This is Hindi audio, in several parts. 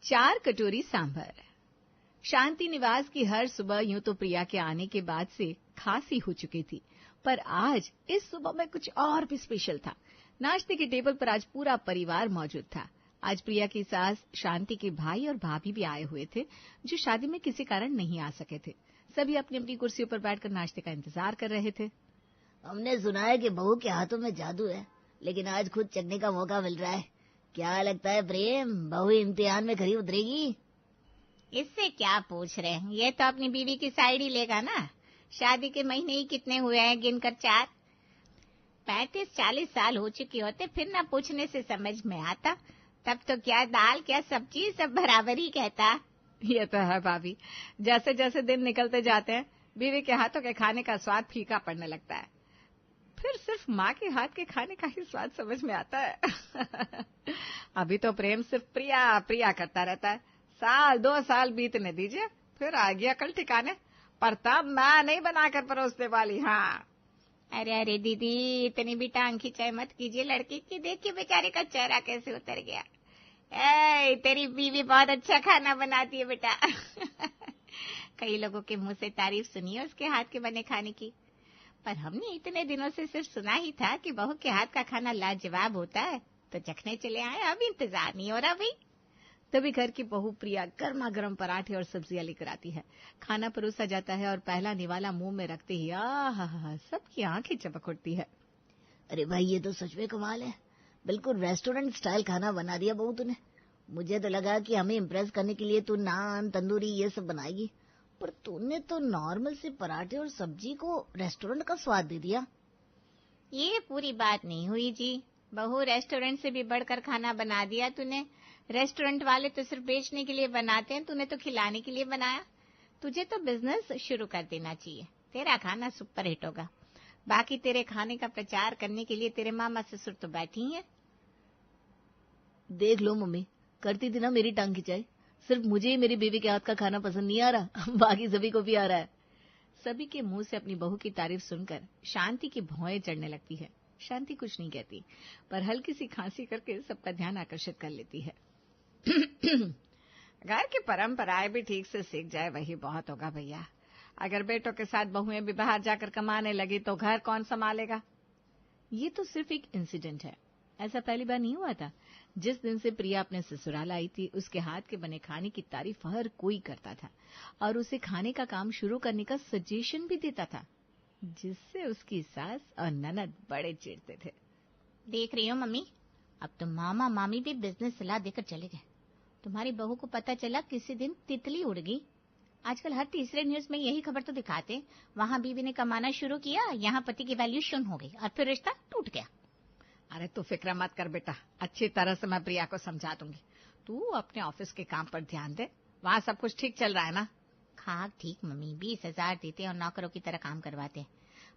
4 कटोरी सांभर। शांति निवास की हर सुबह यूं तो प्रिया के आने के बाद से खांसी हो चुकी थी, पर आज इस सुबह में कुछ और भी स्पेशल था। नाश्ते की टेबल पर आज पूरा परिवार मौजूद था। आज प्रिया की सास, शांति के भाई और भाभी भी आए हुए थे, जो शादी में किसी कारण नहीं आ सके थे। सभी अपनी अपनी कुर्सियों पर बैठकर नाश्ते का इंतजार कर रहे थे। हमने सुना है कि बहू के हाथों में जादू है, लेकिन आज खुद चखने का मौका मिल रहा है। क्या लगता है प्रेम, बहू इम्तिहान में खरी उतरेगी? इससे क्या पूछ रहे हैं, ये तो अपनी बीवी की साइड ही लेगा ना। शादी के महीने ही कितने हुए हैं गिनकर 4। 35-40 साल हो चुके होते फिर ना पूछने से समझ में आता। तब तो क्या दाल क्या सब्जी सब बराबर ही कहता। ये तो है भाभी, जैसे जैसे दिन निकलते जाते हैं बीवी के हाथों के खाने का स्वाद फीका पड़ने लगता है। फिर सिर्फ माँ के हाथ के खाने का ही स्वाद समझ में आता है। अभी तो प्रेम सिर्फ प्रिया प्रिया करता रहता है। 1-2 साल बीतने दीजिए, फिर आ गया कल ठिकाने। पर तब मैं नहीं बनाकर परोसने वाली। हाँ, अरे दीदी, इतनी भी टांग खिंचाई मत कीजिए। लड़की की देखिए बेचारे का चेहरा कैसे उतर गया। तेरी बीवी बहुत अच्छा खाना बनाती है बेटा। कई लोगों के मुंह से तारीफ सुनी है उसके हाथ के बने खाने की, पर हमने इतने दिनों से सिर्फ सुना ही था कि बहू के हाथ का खाना लाजवाब होता है, तो चखने चले आए। अब इंतजार नहीं हो रहा भाई। तभी घर की बहू प्रिया गर्मा गर्म पराठे और सब्जियां लेकर आती है। खाना परोसा जाता है और पहला निवाला मुंह में रखते ही आहा, सबकी आंखें चमक उठती है। अरे भाई, ये तो सच में कमाल है। बिल्कुल रेस्टोरेंट स्टाइल खाना बना दिया बहू तूने। मुझे तो लगा कि हमें इम्प्रेस करने के लिए तू नान, तंदूरी ये सब बनाएगी, पर तूने तो नॉर्मल से पराठे और सब्जी को रेस्टोरेंट का स्वाद दे दिया। ये पूरी बात नहीं हुई जी। बहू, रेस्टोरेंट से भी बढ़कर खाना बना दिया तूने। रेस्टोरेंट वाले तो सिर्फ बेचने के लिए बनाते हैं, तूने तो खिलाने के लिए बनाया। तुझे तो बिजनेस शुरू कर देना चाहिए, तेरा खाना सुपर हिट होगा। बाकी तेरे खाने का प्रचार करने के लिए तेरे मामा ससुर तो बैठी हैं। देख लो मम्मी, करती थी ना मेरी टांग खिंचाई। सिर्फ मुझे ही मेरी बीवी के हाथ का खाना पसंद नहीं आ रहा, बाकी सभी को भी आ रहा है। सभी के मुंह से अपनी बहू की तारीफ सुनकर शांति की भौएं चढ़ने लगती है। शांति कुछ नहीं कहती, पर हल्की सी खांसी करके सबका ध्यान आकर्षित कर लेती है। घर की परंपराएं भी ठीक से सीख जाए वही बहुत होगा भैया। अगर बेटों के साथ बहुएं भी बाहर जाकर कमाने लगी तो घर कौन संभालेगा। ये तो सिर्फ एक इंसिडेंट है, ऐसा पहली बार नहीं हुआ था। जिस दिन से प्रिया अपने ससुराल आई थी, उसके हाथ के बने खाने की तारीफ हर कोई करता था और उसे खाने का काम शुरू करने का सजेशन भी देता था, जिससे उसकी सास और ननद बड़े चिढ़ते थे। देख रही हो मम्मी, अब तो मामा मामी भी बिजनेस सलाह देकर चले गए। तुम्हारी बहू को पता चला किसी दिन तितली उड़ गई। आजकल हर तीसरे न्यूज में यही खबर तो दिखाते, वहां बीवी ने कमाना शुरू किया, यहाँ पति की वैल्यू शून्य हो गई और फिर रिश्ता टूट गया। अरे तू फिक्र मत कर बेटा, अच्छी तरह से मैं प्रिया को समझा दूंगी। तू अपने ऑफिस के काम पर ध्यान दे, वहाँ सब कुछ ठीक चल रहा है ना। हाँ ठीक मम्मी, 20,000 देते और नौकरों की तरह काम करवाते,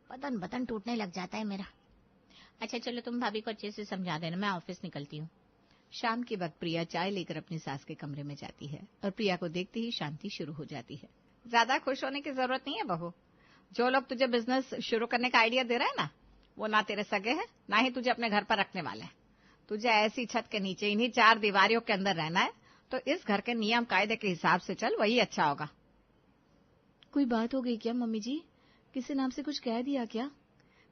बदन बदन टूटने लग जाता है मेरा। अच्छा चलो, तुम भाभी को अच्छे से समझा देना, मैं ऑफिस निकलती हूँ। शाम के वक्त प्रिया चाय लेकर अपनी सास के कमरे में जाती है और प्रिया को देखते ही शांति शुरू हो जाती है। ज्यादा खुश होने की जरूरत नहीं है बहू। जो लोग तुझे बिजनेस शुरू करने का आइडिया दे रहे हैं ना, वो ना तेरे सगे हैं, ना ही तुझे अपने घर पर रखने वाले हैं। तुझे ऐसी छत के नीचे इन्हीं 4 दीवारों के अंदर रहना है, तो इस घर के नियम कायदे के हिसाब से चल, वही अच्छा होगा। कोई बात हो गई क्या मम्मी जी? किसी नाम से कुछ कह दिया क्या?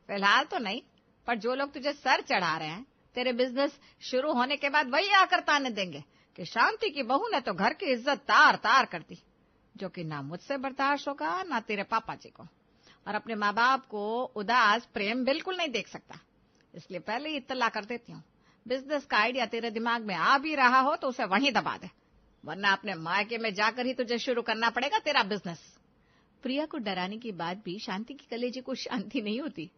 फिलहाल तो नहीं, पर जो लोग तुझे सर चढ़ा रहे हैं, तेरे बिजनेस शुरू होने के बाद वही आकर ताने देंगे कि शांति की बहू ने तो घर की इज्जत तार तार कर दी, जो कि ना मुझसे बर्दाश्त होगा ना तेरे पापा जी को। और अपने माँ बाप को उदास प्रेम बिल्कुल नहीं देख सकता, इसलिए पहले ही इत्तला कर देती हूँ। बिजनेस का आइडिया तेरे दिमाग में आ भी रहा हो तो उसे वहीं दबा दे, वरना अपने मायके में जाकर ही तुझे शुरू करना पड़ेगा तेरा बिजनेस। प्रिया को डराने के बाद भी शांति की कलेजे को शांति नहीं होती।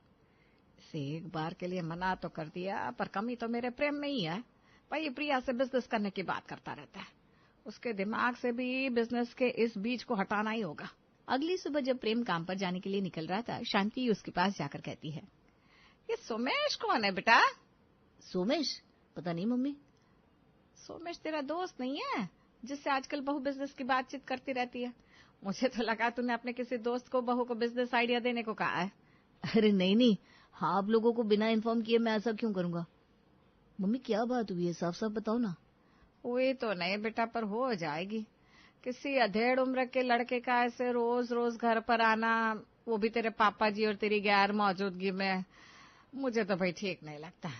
इसे एक बार के लिए मना तो कर दिया, पर कमी तो मेरे प्रेम में ही है। भाई प्रिया से बिजनेस करने की बात करता रहता है, उसके दिमाग से भी बिजनेस के इस बीज को हटाना ही होगा। अगली सुबह जब प्रेम काम पर जाने के लिए निकल रहा था, शांति उसके पास जाकर कहती है, ये सोमेश कौन है बेटा? सोमेश? पता नहीं मम्मी। सोमेश तेरा दोस्त नहीं है जिससे आजकल बहू बिजनेस की बातचीत करती रहती है? मुझे तो लगा तूने अपने किसी दोस्त को बहू को बिजनेस आइडिया देने को कहा है। अरे नहीं, हाँ, आप लोगों को बिना इन्फॉर्म किए मैं ऐसा क्यों करूंगा? मम्मी क्या बात हुई है, साफ साफ बताओ ना। हुई तो नहीं बेटा, पर हो जाएगी। किसी अधेड़ उम्र के लड़के का ऐसे रोज रोज घर पर आना, वो भी तेरे पापा जी और तेरी गैर मौजूदगी में, मुझे तो भाई ठीक नहीं लगता।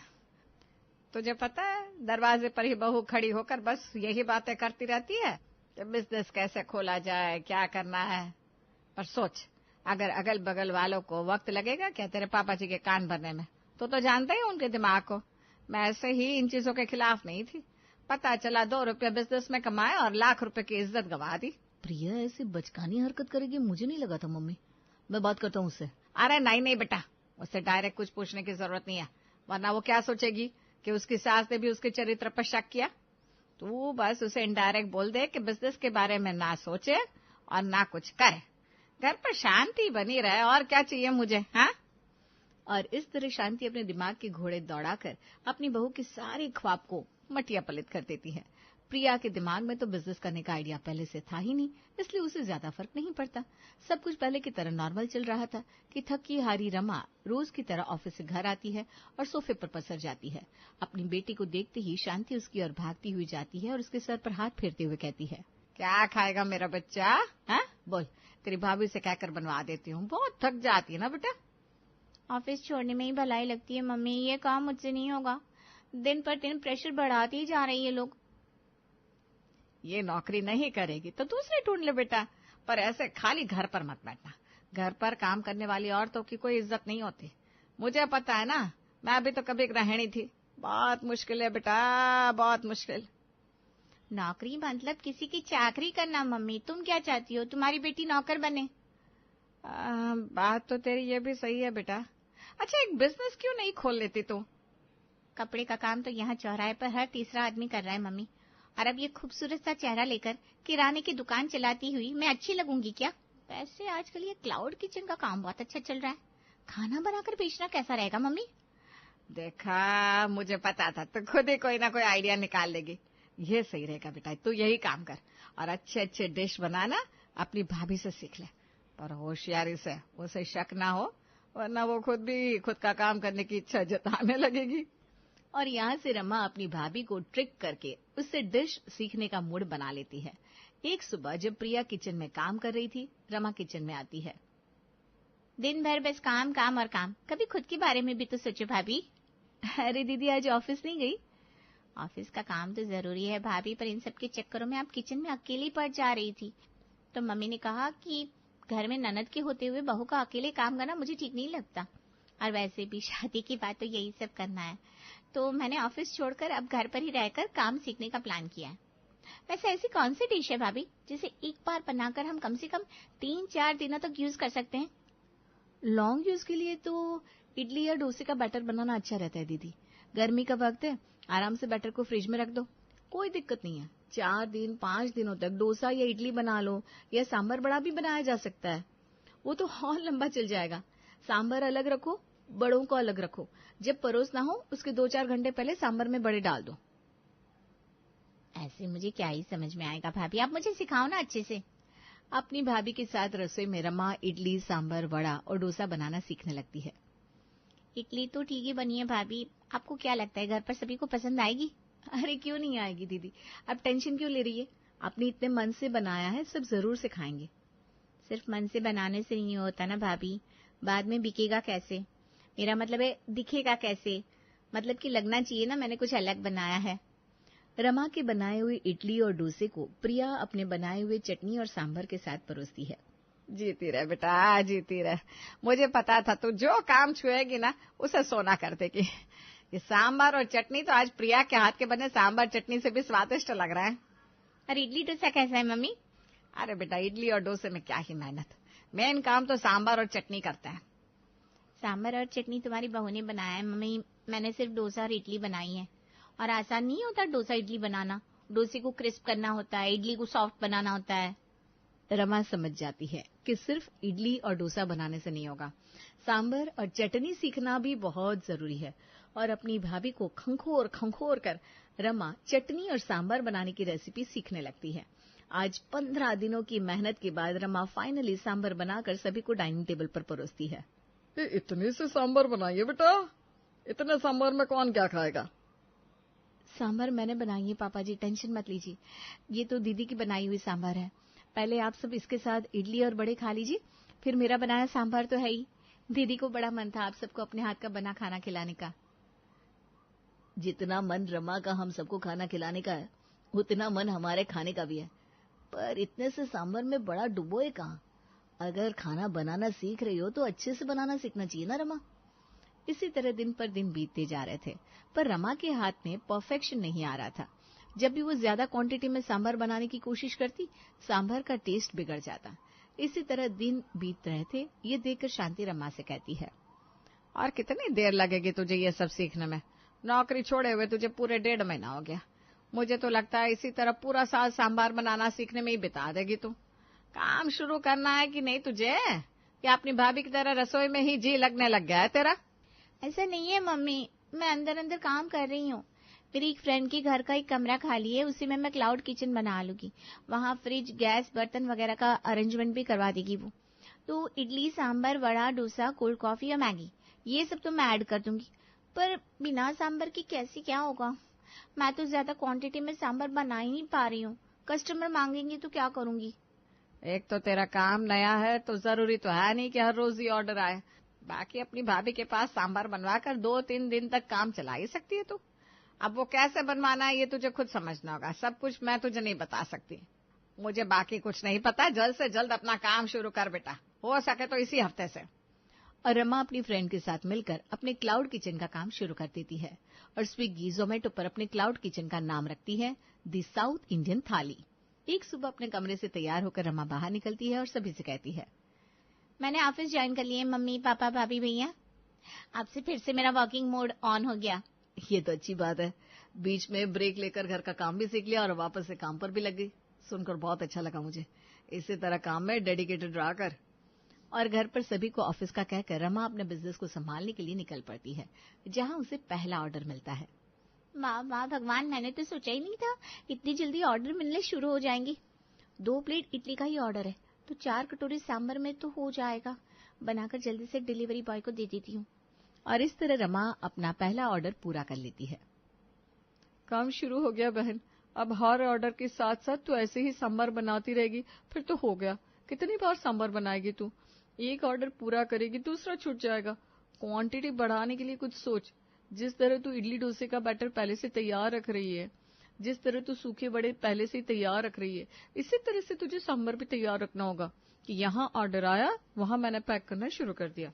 तुझे पता है, दरवाजे पर ही बहू खड़ी होकर बस यही बातें करती रहती है कि बिजनेस कैसे खोला जाए, क्या करना है। पर सोच, अगर अगल बगल वालों को वक्त लगेगा क्या तेरे पापा जी के कान भरने में? तो जानते ही उनके दिमाग को। मैं ऐसे ही इन चीजों के खिलाफ नहीं थी, पता चला 2 रुपये बिजनेस में कमाए और लाख रुपए की इज्जत गंवा दी। प्रिया ऐसी बचकानी हरकत करेगी मुझे नहीं लगा था मम्मी। मैं बात करता हूँ उससे। अरे नहीं बेटा, उससे डायरेक्ट कुछ पूछने की जरूरत नहीं है, वरना वो क्या सोचेगी कि उसकी सास ने भी उसके चरित्र पर शक किया। तू बस उसे इनडायरेक्ट बोल दे कि बिजनेस के बारे में ना सोचे और ना कुछ करे, घर पर शांति बनी रहे, और क्या चाहिए मुझे। हाँ, और इस तरह शांति अपने दिमाग के घोड़े दौड़ाकर अपनी बहू के सारे ख्वाब को मटिया पलित कर देती है। प्रिया के दिमाग में तो बिजनेस करने का आइडिया पहले से था ही नहीं, इसलिए उसे ज्यादा फर्क नहीं पड़ता। सब कुछ पहले की तरह नॉर्मल चल रहा था कि थकी हारी रमा रोज की तरह ऑफिस से घर आती है और सोफे पर पसर जाती है। अपनी बेटी को देखते ही शांति उसकी ओर भागती हुई जाती है और उसके सर पर हाथ फेरते हुए कहती है, क्या खाएगा मेरा बच्चा? हाँ बोल, तेरी भाभी से कहकर बनवा देती हूँ, बहुत थक जाती है ना बेटा। ऑफिस छोड़ने में ही भलाई लगती है मम्मी, ये काम मुझसे नहीं होगा। दिन पर दिन प्रेशर बढ़ाते ही जा रही है लोग। ये नौकरी नहीं करेगी तो दूसरी ढूंढ ले बेटा, पर ऐसे खाली घर पर मत बैठना। घर पर काम करने वाली औरतों की कोई इज्जत नहीं होती, मुझे पता है ना। मैं अभी तो कभी गृहिणी थी, बहुत मुश्किल है बेटा, बहुत मुश्किल। नौकरी मतलब किसी की चाकरी करना मम्मी। तुम क्या चाहती हो, तुम्हारी बेटी नौकर बने? बात तो तेरी ये भी सही है बेटा। अच्छा, एक बिजनेस क्यों नहीं खोल लेती तू? कपड़े का काम तो यहाँ चौराहे पर हर तीसरा आदमी कर रहा है मम्मी, और अब ये खूबसूरत सा चेहरा लेकर किराने की दुकान चलाती हुई मैं अच्छी लगूंगी क्या? वैसे आजकल ये क्लाउड किचन का काम बहुत अच्छा चल रहा है, खाना बनाकर बेचना कैसा रहेगा मम्मी? देखा, मुझे पता था तो खुद ही कोई ना कोई आइडिया निकाल लेगी। ये सही रहेगा बेटा, तू यही काम कर और अच्छे अच्छे डिश बनाना अपनी भाभी से सीख ले, पर होशियारी से, उसे शक ना हो, वरना वो खुद भी खुद का काम करने की इच्छा जताने लगेगी। और यहाँ से रमा अपनी भाभी को ट्रिक करके उससे डिश सीखने का मूड बना लेती है। एक सुबह जब प्रिया किचन में काम कर रही थी, रमा किचन में आती है। दिन भर बस काम काम और काम, कभी खुद के बारे में भी तो सोचो भाभी। अरे दीदी, आज ऑफिस नहीं गई? ऑफिस का काम तो जरूरी है भाभी, पर इन सब के चक्करों में आप किचन में अकेली पड़ जा रही थी, तो मम्मी ने कहा कि घर में ननद के होते हुए बहू का अकेले काम करना मुझे ठीक नहीं लगता, और वैसे भी शादी की बात तो यही सब करना है, तो मैंने ऑफिस छोड़कर अब घर पर ही रहकर काम सीखने का प्लान किया है। वैसे ऐसी कौन सी डिश है भाभी जिसे एक बार बनाकर हम कम से कम 3-4 दिनों तक यूज कर सकते हैं? लॉन्ग यूज के लिए तो इडली या डोसे का बैटर बनाना अच्छा रहता है दीदी। गर्मी का वक्त है, आराम से बैटर को फ्रिज में रख दो, कोई दिक्कत नहीं है। 4-5 दिनों तक डोसा या इडली बना लो, या सांभर बड़ा भी बनाया जा सकता है, वो तो और लंबा चल जाएगा। सांभर अलग रखो, बड़ों को अलग रखो। जब परोसना हो उसके 2-4 घंटे पहले सांभर में बड़े डाल दो। ऐसे मुझे क्या ही समझ में आएगा भाभी, आप मुझे सिखाओ ना अच्छे से। अपनी भाभी के साथ रसोई में रमा इडली, सांभर, वड़ा और डोसा बनाना सीखने लगती है। इडली तो ठीक ही बनी है भाभी, आपको क्या लगता है घर पर सभी को पसंद आएगी? अरे क्यों नहीं आएगी दीदी, अब टेंशन क्यों ले रही है? आपने इतने मन से बनाया है, सब जरूर से खाएंगे। सिर्फ मन से बनाने से नहीं होता ना भाभी, बाद में बिकेगा कैसे? मेरा मतलब है दिखेगा कैसे, मतलब कि लगना चाहिए ना मैंने कुछ अलग बनाया है। रमा के बनाए हुए इडली और डोसे को प्रिया अपने बनाए हुए चटनी और सांभर के साथ परोसती है। जीती रहे बेटा, जीती रहे। मुझे पता था तू जो काम छुएगी ना उसे सोना कर देगी। ये सांभर और चटनी तो आज प्रिया के हाथ के बने सांभर चटनी से भी स्वादिष्ट लग रहा है। और इडली डोसा कैसा है मम्मी? अरे बेटा, इडली और डोसे में क्या ही मेहनत, मेन काम तो सांभर और चटनी करते हैं। सांभर और चटनी तुम्हारी बहू ने बनाया है मम्मी, मैंने सिर्फ डोसा और इडली बनाई है। और आसान नहीं होता डोसा इडली बनाना, डोसे को क्रिस्प करना होता है, इडली को सॉफ्ट बनाना होता है। रमा समझ जाती है कि सिर्फ इडली और डोसा बनाने से नहीं होगा, सांभर और चटनी सीखना भी बहुत जरूरी है। और अपनी भाभी को खंखोर खंखोर कर रमा चटनी और सांभर बनाने की रेसिपी सीखने लगती है। आज 15 दिनों की मेहनत के बाद रमा फाइनली सांभर बनाकर सभी को डाइनिंग टेबल पर परोसती है। इतने से सांभर बनाइए बेटा, इतने सांभर में कौन क्या खाएगा? सांभर मैंने बनाई है पापा जी, टेंशन मत लीजिए। ये तो दीदी की बनाई हुई सांभर है। पहले आप सब इसके साथ इडली और बड़े खा लीजिए, फिर मेरा बनाया सांभर तो है ही। दीदी को बड़ा मन था आप सबको अपने हाथ का बना खाना खिलाने का। जितना मन रमा का हम सबको खाना खिलाने का है, उतना मन हमारे खाने का भी है। पर इतने से सांभर में बड़ा डुबोए कहाँ? अगर खाना बनाना सीख रही हो तो अच्छे से बनाना सीखना चाहिए ना रमा। इसी तरह दिन पर दिन बीतते जा रहे थे, पर रमा के हाथ में परफेक्शन नहीं आ रहा था। जब भी वो ज्यादा क्वांटिटी में सांभर बनाने की कोशिश करती, सांभर का टेस्ट बिगड़ जाता। इसी तरह दिन बीत रहे थे। ये देखकर शांति रमा से कहती है, और कितनी देर लगेगी तुझे ये सब सीखने में? नौकरी छोड़े हुए तुझे पूरे 1.5 महीना हो गया। मुझे तो लगता है इसी तरह पूरा साल सांभर बनाना सीखने में ही बिता देगी तू। काम शुरू करना है कि नहीं तुझे, या अपनी भाभी की तरह रसोई में ही जी लगने लग गया है तेरा? ऐसा नहीं है मम्मी, मैं अंदर अंदर काम कर रही हूँ। मेरी एक फ्रेंड के घर का एक कमरा खाली है, उसी में मैं क्लाउड किचन बना लूंगी। वहाँ फ्रिज, गैस, बर्तन वगैरह का अरेंजमेंट भी करवा देगी वो। तो इडली, सांभर, वड़ा, डोसा, कोल्ड कॉफी या मैगी, ये सब तो मैं ऐड कर दूंगी। पर बिना सांभर की कैसे क्या होगा? मैं तो ज्यादा क्वांटिटी में सांभर बना ही नहीं पा रही हूँ। कस्टमर मांगेंगे तो क्या करूंगी? एक तो तेरा काम नया है, तो जरूरी तो है नहीं कि हर रोज ही ऑर्डर आए। बाकी अपनी भाभी के पास सांभर बनवा कर 2-3 दिन तक काम चला ही सकती है तू। अब वो कैसे बनवाना है ये तुझे खुद समझना होगा। सब कुछ मैं तुझे नहीं बता सकती। मुझे बाकी कुछ नहीं पता। जल्द से जल्द अपना काम शुरू कर बेटा, हो सके तो इसी हफ्ते से। और रमा अपनी फ्रेंड के साथ मिलकर अपने क्लाउड किचन का काम शुरू कर देती है और स्विगी, जोमेटो पर अपने क्लाउड किचन का नाम रखती है द साउथ इंडियन थाली। एक सुबह अपने कमरे से तैयार होकर रमा बाहर निकलती है और सभी से कहती है, मैंने ऑफिस ज्वाइन कर लिए मम्मी, पापा, भाभी, भैया। आपसे फिर से मेरा वर्किंग मोड ऑन हो गया। ये तो अच्छी बात है। बीच में ब्रेक लेकर घर का काम भी सीख लिया और वापस से काम पर भी लग गई। सुनकर बहुत अच्छा लगा मुझे। इसी तरह काम में डेडिकेटेड रहा कर। और घर पर सभी को ऑफिस का कहकर रमा अपने बिजनेस को संभालने के लिए निकल पड़ती है, जहां उसे पहला ऑर्डर मिलता है। वाह वाह भगवान, मैंने तो सोचा ही नहीं था इतनी जल्दी ऑर्डर मिलने शुरू हो जाएंगे। 2 प्लेट इडली का ही ऑर्डर है, तो 4 कटोरी सांभर में तो हो जाएगा। बनाकर जल्दी से डिलीवरी बॉय को दे देती हूँ। और इस तरह रमा अपना पहला ऑर्डर पूरा कर लेती है। काम शुरू हो गया बहन। अब हर ऑर्डर के साथ साथ तू ऐसे ही सांभर बनाती रहेगी, फिर तो हो गया। कितनी बार सांभर बनाएगी तू? एक ऑर्डर पूरा करेगी, दूसरा छूट जाएगा। क्वांटिटी बढ़ाने के लिए कुछ सोच। जिस तरह तू इडली डोसे का बैटर पहले से तैयार रख रही है, जिस तरह तू सूखे बड़े पहले से तैयार रख रही है, इसी तरह से तुझे सांभर भी तैयार रखना होगा कि यहाँ ऑर्डर आया, वहां मैंने पैक करना शुरू कर दिया।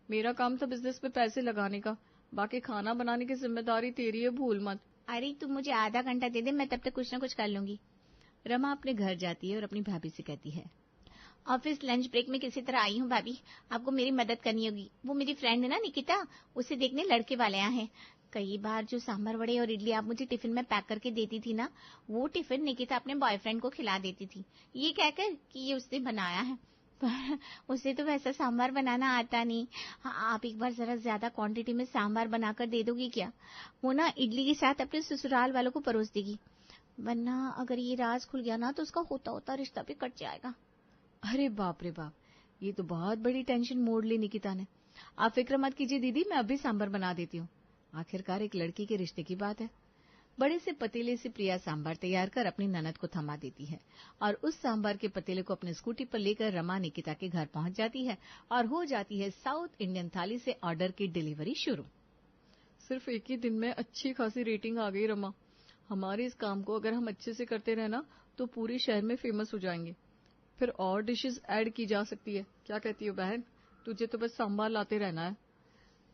मेरा काम था बिजनेस में पैसे लगाने का, बाकी खाना बनाने की जिम्मेदारी तेरी है, भूल मत। अरे तुम मुझे आधा घंटा दे दे, मैं तब तक कुछ न कुछ कर लूंगी। रमा अपने घर जाती है और अपनी भाभी से कहती है, ऑफिस लंच ब्रेक में किसी तरह आई हूँ भाभी, आपको मेरी मदद करनी होगी। वो मेरी फ्रेंड है ना निकिता, उसे देखने लड़के वाले यहाँ हैं। कई बार जो सांभर, वड़े और इडली आप मुझे टिफिन में पैक करके देती थी ना, वो टिफिन निकिता अपने बॉयफ्रेंड को खिला देती थी, ये कहकर कि ये उसने बनाया है। पर उसे तो वैसा सांभर बनाना आता नहीं। हाँ, आप एक बार जरा ज्यादा क्वांटिटी में सांभर बनाकर दे दोगी क्या? वो ना इडली के साथ अपने ससुराल वालों को परोस देगी, वरना अगर ये राज खुल गया ना तो उसका होता होता रिश्ता भी कट जाएगा। अरे बाप रे बाप, ये तो बहुत बड़ी टेंशन मोड़ ली निकिता ने। आप फिक्र मत कीजिए दीदी, मैं अभी सांभर बना देती हूँ। आखिरकार एक लड़की के रिश्ते की बात है। बड़े से पतीले से प्रिया सांभर तैयार कर अपनी ननद को थमा देती है और उस सांभर के पतीले को अपने स्कूटी पर लेकर रमा निकिता के घर पहुंच जाती है और हो जाती है साउथ इंडियन थाली से ऑर्डर की डिलीवरी शुरू। सिर्फ एक ही दिन में अच्छी खासी रेटिंग आ गई रमा। हमारे इस काम को अगर हम अच्छे से करते रहे ना तो पूरे शहर में फेमस हो जाएंगे। फिर और डिशेस ऐड की जा सकती है। क्या कहती हो बहन? तुझे तो बस सांभर लाते रहना है।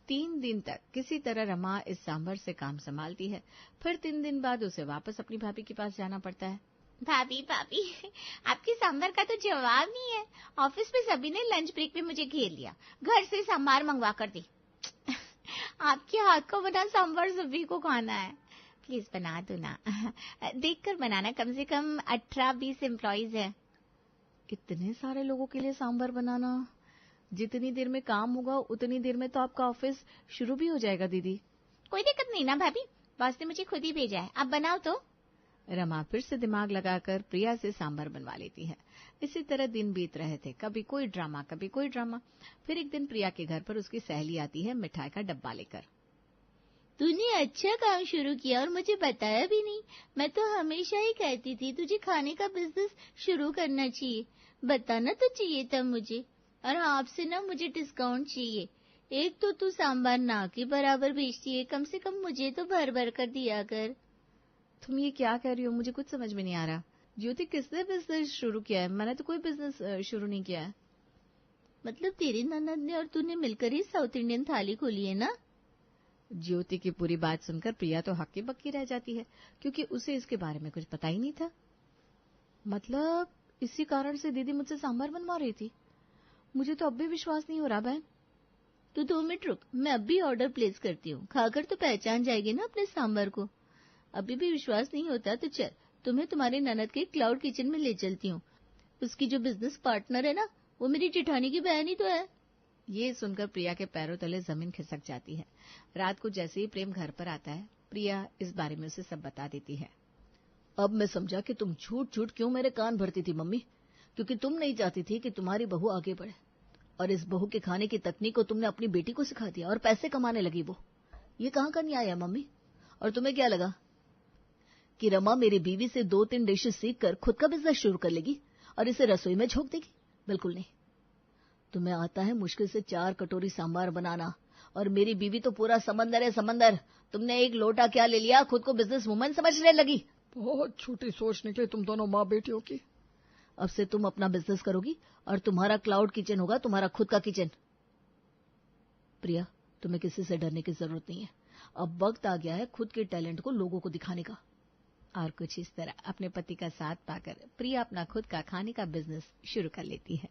3 दिन तक किसी तरह रमा इस सांभर से काम संभालती है। फिर 3 दिन बाद उसे वापस अपनी भाभी के पास जाना पड़ता है। भाभी भाभी, आपके सांभर का तो जवाब नहीं है। ऑफिस में सभी ने लंच ब्रेक में मुझे घेर लिया, घर से सांभर मंगवा कर दी। आपके हाथ का बना सांभर सभी को खाना है, प्लीज बना दो ना। देखकर बनाना, कम से कम 18-20 एम्प्लॉइज है। इतने सारे लोगों के लिए सांभर बनाना? जितनी देर में काम होगा उतनी देर में तो आपका ऑफिस शुरू भी हो जाएगा दीदी। कोई दिक्कत नहीं ना भाभी, बॉस ने मुझे खुद ही भेजा है, आप बनाओ तो। रमा फिर से दिमाग लगाकर प्रिया से सांभर बनवा लेती है। इसी तरह दिन बीत रहे थे, कभी कोई ड्रामा कभी कोई ड्रामा। फिर एक दिन प्रिया के घर पर उसकी सहेली आती है मिठाई का डब्बा लेकर। तूने अच्छा काम शुरू किया और मुझे बताया भी नहीं। मैं तो हमेशा ही कहती थी तुझे खाने का बिजनेस शुरू करना चाहिए, बताना तो चाहिए था मुझे। और आपसे ना मुझे डिस्काउंट चाहिए। एक तो तू सांभर ना के बराबर बेचती है, कम से कम मुझे तो भर भर कर दिया कर। तुम ये क्या कह रही हो? मुझे कुछ समझ में नहीं आ रहा। ज्योति, किसने बिजनेस शुरू किया है? मैंने तो कोई बिजनेस शुरू नहीं किया है। मतलब तेरी ननद ने और तूने मिलकर ही साउथ इंडियन थाली खोली है ना? ज्योति की पूरी बात सुनकर प्रिया तो हक्की बक्की रह जाती है, क्योंकि उसे इसके बारे में कुछ पता ही नहीं था। मतलब इसी कारण से दीदी मुझसे सांभर बनवा रही थी। मुझे तो अब भी विश्वास नहीं हो रहा बहन। तू 2 मिनट रुक, मैं अब भी ऑर्डर प्लेस करती हूँ। खाकर तो पहचान जाएगी ना अपने सांभर को। अभी भी विश्वास नहीं होता तो चल, तुम्हें तुम्हारी ननद के क्लाउड किचन में ले चलती हूँ। उसकी जो बिजनेस पार्टनर है ना, वो मेरी जेठानी की बहन ही तो है। ये सुनकर प्रिया के पैरों तले जमीन खिसक जाती है। रात को जैसे ही प्रेम घर पर आता है, प्रिया इस बारे में उसे सब बता देती है। अब मैं समझा कि तुम झूठ झूठ क्यों मेरे कान भरती थी मम्मी, क्योंकि तुम नहीं चाहती थी कि तुम्हारी बहू आगे बढ़े, और इस बहू के खाने की तकनीक को तुमने अपनी बेटी को सिखा दिया और पैसे कमाने लगी वो। ये कहाँ का न्याय है मम्मी? और तुम्हें क्या लगा कि रमा मेरी बीवी से 2-3 डिशेस सीख कर खुद का बिजनेस शुरू कर लेगी और इसे रसोई में झोंक देगी? बिल्कुल नहीं। तुम्हें आता है मुश्किल से 4 कटोरी सांभर बनाना, और मेरी बीवी तो पूरा समंदर है समंदर। तुमने एक लोटा क्या ले लिया, खुद को बिजनेस वुमन समझने लगी। बहुत छोटी सोच निकली तुम दोनों माँ बेटियों की। अब से तुम अपना बिजनेस करोगी और तुम्हारा क्लाउड किचन होगा, तुम्हारा खुद का किचन। प्रिया, तुम्हें किसी से डरने की जरूरत नहीं है। अब वक्त आ गया है खुद के टैलेंट को लोगों को दिखाने का। और कुछ इस तरह अपने पति का साथ पाकर प्रिया अपना खुद का खाने का बिजनेस शुरू कर लेती है।